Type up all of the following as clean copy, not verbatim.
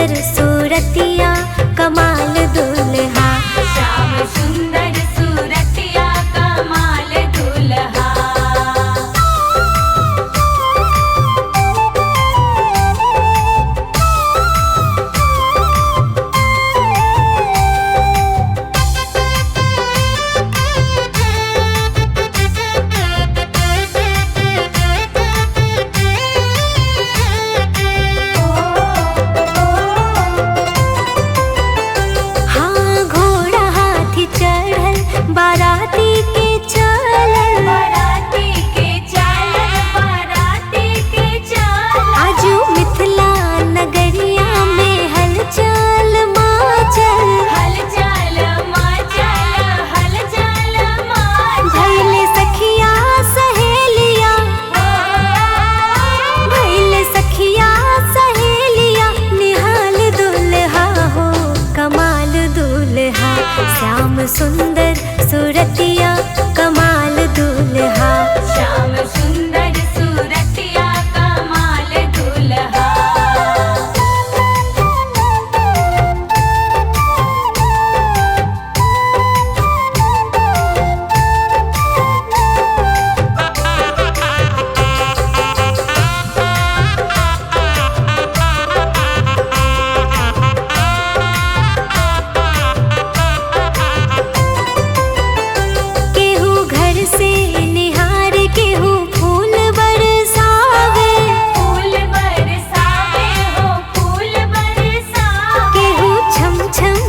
सुंदर सूरतिया कमाल दुल्हा। श्याम सुंदर सूरतिया कमाल दुल्हा। बाराती के चालन, बाराती के चालन, बाराती के चालन। आजू मिथिला नगरिया में हलचल माचल, हलचल माचल, हलचल माचल। भइले सखिया सहेलिया, भइले सखिया सहेलिया, निहाल दुल्हा हो कमाल दुल्हा। श्याम सुंदर सूरतिया कमाल दुल्हा। श्याम सुंदर सूरतिया कमाल दुल्हा। से निहार केहू फूल बरसावे, फूल बरसावे हो फूल बरसावे। केहू छम छम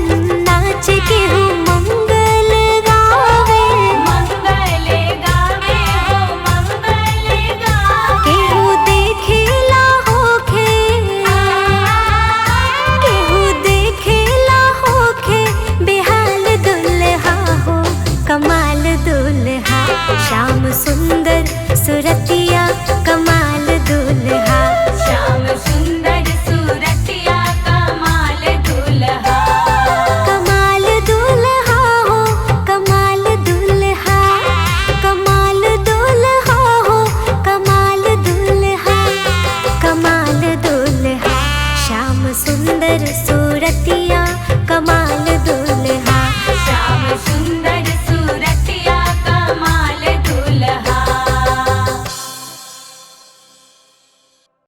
नाचे केहू मंगल गावे, मंगल गावे हो मंगल गावे। केहू देखेला होखे, केहू देखेला होखे, बेहाल दुल्हा हो कमाल दुल्हा। श्याम सुंदर सूरतिया कमाल दुल्हा। श्याम सुंदर सूरतिया कमाल दुल्हा। कमाल दुल्हा हो कमाल दुल्हा, कमाल दुल्हा हो कमाल दुल्हा, कमाल दुल्हा। श्याम सुंदर सूरतिया कमाल